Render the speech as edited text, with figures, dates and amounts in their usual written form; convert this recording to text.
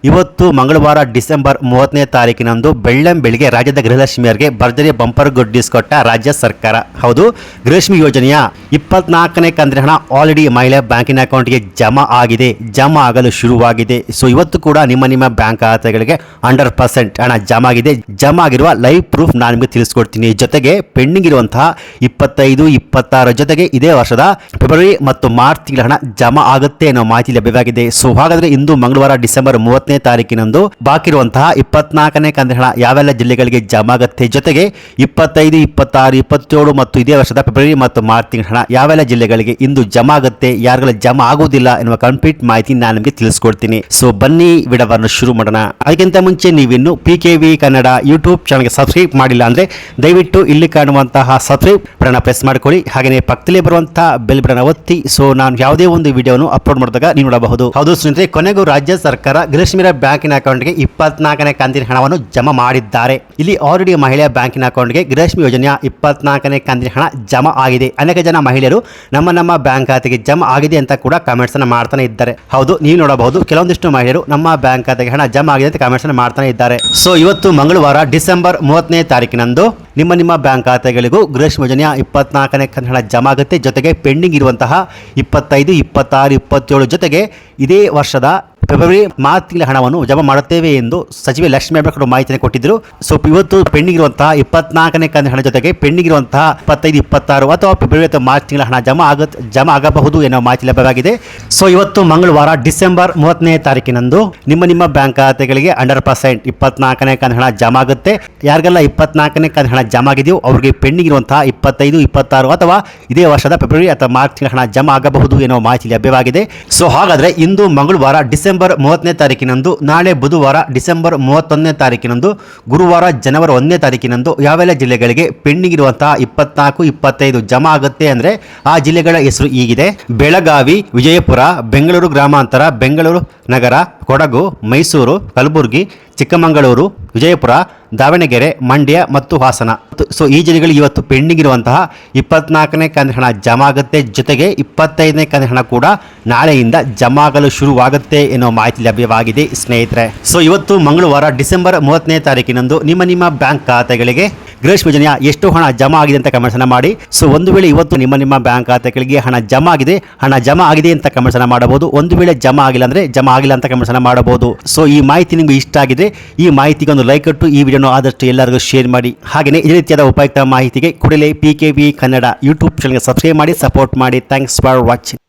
ಇವತ್ತು ಮಂಗಳವಾರ ಡಿಸೆಂಬರ್ 30ನೇ ತಾರೀಕಿನಂದು ಬೆಳ್ಳಂಬೆಳಿಗ್ಗೆ ರಾಜ್ಯದ ಗೃಹಲಕ್ಷ್ಮಿಯರಿಗೆ ಭರ್ಜರಿ ಬಂಪರ್ ಗುಡ್ಡಿಸ್ ಕೊಟ್ಟ ರಾಜ್ಯ ಸರ್ಕಾರ. ಹೌದು, ಗೃಹಲಕ್ಷ್ಮಿ ಯೋಜನೆಯ 24ನೇ ಕಂತಿನ ಹಣ ಆಲ್ರೆಡಿ ಮಹಿಳಾ ಬ್ಯಾಂಕಿನ ಅಕೌಂಟ್ಗೆ ಜಮಾ ಆಗಿದೆ, ಜಮಾ ಆಗಲು ಶುರುವಾಗಿದೆ. ಸೊ ಇವತ್ತು ಕೂಡ ನಿಮ್ಮ ಬ್ಯಾಂಕ್ ಖಾತೆಗಳಿಗೆ 100% ಹಣ ಜಮಾ ಆಗಿದೆ. ಜಮಾ ಆಗಿರುವ ಲೈವ್ ಪ್ರೂಫ್ ನಾನು ನಿಮಗೆ ತಿಳಿಸ್ಕೊಡ್ತೀನಿ. ಜೊತೆಗೆ ಪೆಂಡಿಂಗ್ ಇರುವಂತಹ 25, 26 ಜೊತೆಗೆ ಇದೇ ವರ್ಷದ ಫೆಬ್ರವರಿ ಮತ್ತು ಮಾರ್ಚ್ ತಿಂಗಳ ಹಣ ಜಮಾ ಆಗುತ್ತೆ ಅನ್ನೋ ಮಾಹಿತಿ ಲಭ್ಯವಾಗಿದೆ. ಸೊ ಹಾಗಾದ್ರೆ ಇಂದು ಮಂಗಳವಾರ ಡಿಸೆಂಬರ್ 30ನೇ ತಾರೀಕಿನಂದು ಬಾಕಿ ಇರುವಂತಹ 24ನೇ ಕಂತಿನ ಹಣ ಯಾವೆಲ್ಲ ಜಿಲ್ಲೆಗಳಿಗೆ ಜಮಾ ಆಗುತ್ತೆ, ಜೊತೆಗೆ 25, 26, 27 ಮತ್ತು ಇದೇ ವರ್ಷದ ಫೆಬ್ರವರಿ ಮತ್ತು ಮಾರ್ಚ್ ತಿಂಗಳ ಹಣ ಯಾವೆಲ್ಲ ಜಿಲ್ಲೆಗಳಿಗೆ ಇಂದು ಜಮಾ ಆಗುತ್ತೆ, ಯಾರಿಗೆಲ್ಲ ಜಮಾ ಆಗುವುದಿಲ್ಲ ಎನ್ನುವ ಕಂಪ್ಲೀಟ್ ಮಾಹಿತಿ ನಾನು ನಿಮಗೆ ತಿಳಿಸ್ಕೊಡ್ತೀನಿ. ಸೊ ಬನ್ನಿ ವಿಡಿಯೋವನ್ನು ಶುರು ಮಾಡೋಣ. ಅದಕ್ಕಿಂತ ಮುಂಚೆ ನೀವಿನ್ನು PKV ಕನ್ನಡ ಯೂಟ್ಯೂಬ್ ಚಾನಲ್ಗೆ ಸಬ್ಸ್ಕ್ರೈಬ್ ಮಾಡಿಲ್ಲ ಅಂದ್ರೆ ದಯವಿಟ್ಟು ಇಲ್ಲಿ ಕಾಣುವಂತಹ ಸಬ್ಸ್ಕ್ರೈಬ್ ಬಟನ್ ಪ್ರೆಸ್ ಮಾಡ್ಕೊಳ್ಳಿ. ಹಾಗೆಯೇ ಪಕ್ಕದಲ್ಲಿ ಬರುವಂತಹ ಬೆಲ್ ಬಟನ್ ಒತ್ತಿ. ಸೊ ನಾನು ಯಾವುದೇ ಒಂದು ವಿಡಿಯೋನು ಅಪ್ಲೋಡ್ ಮಾಡಿದಾಗ ನೀವು ನೋಡಬಹುದು. ಹೌದು ಸ್ನೇಹಿತರೆ, ಕೊನೆಗೂ ರಾಜ್ಯ ಸರ್ಕಾರ ಗೃಹಲಕ್ಷ್ಮಿಯರ ಬ್ಯಾಂಕಿನ ಅಕೌಂಟ್ಗೆ 24ನೇ ಕಂತಿನ ಹಣವನ್ನು ಜಮಾ ಮಾಡಿದ್ದಾರೆ. ಇಲ್ಲಿ ಆಲ್ರೆಡಿ ಮಹಿಳೆಯ ಬ್ಯಾಂಕಿನ ಅಕೌಂಟ್ಗೆ ಗೃಹಲಕ್ಷ್ಮಿ ಯೋಜನೆಯ 24ನೇ ಕಂತಿನ ಹಣ ಜಮಾ ಆಗಿದೆ. ಅನೇಕ ಜನ ಮಹಿಳೆಯರು ನಮ್ಮ ಬ್ಯಾಂಕ್ ಖಾತೆಗೆ ಜಮಾ ಆಗಿದೆ ಅಂತ ಕೂಡ ಕಾಮೆಂಟ್ಸ್ ಅನ್ನು ಮಾಡ್ತಾನೆ ಇದ್ದಾರೆ. ಹೌದು, ನೀವು ನೋಡಬಹುದು, ಕೆಲವೊಂದಿಷ್ಟು ಮಹಿಳೆಯರು ನಮ್ಮ ಬ್ಯಾಂಕ್ ಖಾತೆಗೆ ಹಣ ಜಮಾ ಆಗಿದೆ ಅಂತ ಕಾಮೆಂಟ್ಸ್ ಅನ್ನು ಮಾಡ್ತಾನೆ ಇದ್ದಾರೆ. ಸೊ ಇವತ್ತು ಮಂಗಳವಾರ ಡಿಸೆಂಬರ್ 30ನೇ ತಾರೀಕಿನಂದು ನಿಮ್ಮ ಬ್ಯಾಂಕ್ ಖಾತೆಗಳಿಗೂ ಗೃಹಲಕ್ಷ್ಮಿ ಯೋಜನೆಯ 24ನೇ ಕಂತಿನ ಹಣ ಜಮಾ ಆಗುತ್ತೆ. ಜೊತೆಗೆ ಪೆಂಡಿಂಗ್ ಇರುವಂತಹ 25, 26, 27 ಜೊತೆಗೆ ಇದೇ ವರ್ಷದ ಫೆಬ್ರವರಿ ಮಾರ್ಚ್ ತಿಂಗಳ ಹಣವನ್ನು ಜಮಾ ಮಾಡುತ್ತೇವೆ ಎಂದು ಸಚಿವೆ ಲಕ್ಷ್ಮೀ ಹೆಬ್ಬಾಳ್ಕರ್ ಮಾಹಿತಿಯನ್ನು ಕೊಟ್ಟಿದ್ದರು. ಸೊ ಇವತ್ತು ಪೆಂಡಿಂಗ್ ಇರುವಂತಹ 24ನೇ ಕಂತಿನ ಹಣ ಜೊತೆಗೆ ಪೆಂಡಿಂಗ್ ಇರುವಂತಹ 25, 26 ಅಥವಾ ಫೆಬ್ರವರಿ ಅಥವಾ ಮಾರ್ಚ್ ತಿಂಗಳ ಹಣ ಜಮಾ ಆಗಬಹುದು ಎನ್ನುವ ಮಾಹಿತಿ ಲಭ್ಯವಾಗಿದೆ. ಸೊ ಇವತ್ತು ಮಂಗಳವಾರ ಡಿಸೆಂಬರ್ 30ನೇ ತಾರೀಕಿನಂದು ನಿಮ್ಮ ಬ್ಯಾಂಕ್ ಖಾತೆಗಳಿಗೆ 100% 24ನೇ ಕಂತಿನ ಹಣ ಜಮಾ ಆಗುತ್ತೆ. ಯಾರಿಗೆಲ್ಲ 24ನೇ ಕಂತಿನ ಹಣ ಜಮಾ ಆಗಿದೆಯೋ ಅವರಿಗೆ ಪೆಂಡಿಂಗ್ ಇರುವಂತಹ 25, 26 ಅಥವಾ ಇದೇ ವರ್ಷದ ಫೆಬ್ರವರಿ ಅಥವಾ ಮಾರ್ಚ್ ತಿಂಗಳ ಹಣ ಜಮಾ ಆಗಬಹುದು ಎನ್ನುವ ಮಾಹಿತಿ ಲಭ್ಯವಾಗಿದೆ. ಸೊ ಹಾಗಾದ್ರೆ ಇಂದು ಮಂಗಳವಾರ ಡಿಸೆಂಬರ್ 30ನೇ ತಾರೀಕಿನಂದು, ನಾಳೆ ಬುಧವಾರ ಡಿಸೆಂಬರ್ 31ನೇ ತಾರೀಕಿನಂದು, ಗುರುವಾರ ಜನವರಿ 1ನೇ ತಾರೀಕಿನಂದು ಯಾವೆಲ್ಲ ಜಿಲ್ಲೆಗಳಿಗೆ ಪೆಂಡಿಂಗ್ ಇರುವಂತಹ 24, 25 ಜಮಾ ಆಗುತ್ತೆ ಅಂದ್ರೆ ಆ ಜಿಲ್ಲೆಗಳ ಹೆಸರು ಹೀಗಿದೆ: ಬೆಳಗಾವಿ, ವಿಜಯಪುರ, ಬೆಂಗಳೂರು ಗ್ರಾಮಾಂತರ, ಬೆಂಗಳೂರು ನಗರ, ಕೊಡಗು, ಮೈಸೂರು, ಕಲಬುರಗಿ, ಚಿಕ್ಕಮಗಳೂರು, ವಿಜಯಪುರ, ದಾವಣಗೆರೆ, ಮಂಡ್ಯ ಮತ್ತು ಹಾಸನ. ಸೊ ಈ ಜಿಲ್ಲೆಗಳು ಇವತ್ತು ಪೆಂಡಿಂಗ್ ಇರುವಂತಹ 24ನೇ ಕಂತಿನ ಹಣ ಜಮಾ ಆಗುತ್ತೆ. ಜೊತೆಗೆ 25ನೇ ಕಂತಿನ ಹಣ ಕೂಡ ನಾಳೆಯಿಂದ ಜಮಾ ಆಗಲು ಶುರುವಾಗುತ್ತೆ ಎನ್ನುವ ಮಾಹಿತಿ ಲಭ್ಯವಾಗಿದೆ ಸ್ನೇಹಿತರೆ. ಸೊ ಇವತ್ತು ಮಂಗಳವಾರ ಡಿಸೆಂಬರ್ 30ನೇ ತಾರೀಕಿನಂದು ನಿಮ್ಮ ಬ್ಯಾಂಕ್ ಖಾತೆಗಳಿಗೆ ಗೃಹಲಕ್ಷ್ಮಿ ಯೋಜನೆಯ ಎಷ್ಟು ಹಣ ಜಮಾ ಆಗಿದೆ ಅಂತ ಕಮೆಂಟ್ಸ್ ಅನ್ನು ಮಾಡಿ. ಸೊ ಒಂದು ವೇಳೆ ಇವತ್ತು ನಿಮ್ಮ ಬ್ಯಾಂಕ್ ಖಾತೆಗಳಿಗೆ ಹಣ ಜಮಾ ಆಗಿದೆ ಅಂತ ಕಮೆಂಟ್ಸ್ ಅನ್ನು ಮಾಡಬಹುದು. ಒಂದು ವೇಳೆ ಜಮಾ ಆಗಿಲ್ಲ ಅಂದ್ರೆ ಜಮಾ ಆಗಿಲ್ಲ ಅಂತ ಕಮೆಂಟ್ಸ್ ಅನ್ನು ಮಾಡಬಹುದು. ಸೊ ಈ ಮಾಹಿತಿ ನಿಮಗೆ ಇಷ್ಟ ಆಗಿದೆ, ಈ ಮಾಹಿತಿಗೆ ಒಂದು ಲೈಕ್ ಕೊಟ್ಟು ಈ ವಿಡಿಯೋನ ಆದಷ್ಟು ಎಲ್ಲರಿಗೂ ಶೇರ್ ಮಾಡಿ. ಹಾಗೆಯೇ ಇದೇ ರೀತಿಯಾದ ಉಪಯುಕ್ತ ಮಾಹಿತಿಗೆ ಕೂಡಲೇ PKV ಕನ್ನಡ ಯೂಟ್ಯೂಬ್ ಚಾನಲ್ಗೆ ಸಬ್ಸ್ಕ್ರೈಬ್ ಮಾಡಿ, ಸಪೋರ್ಟ್ ಮಾಡಿ. Thanks for watching.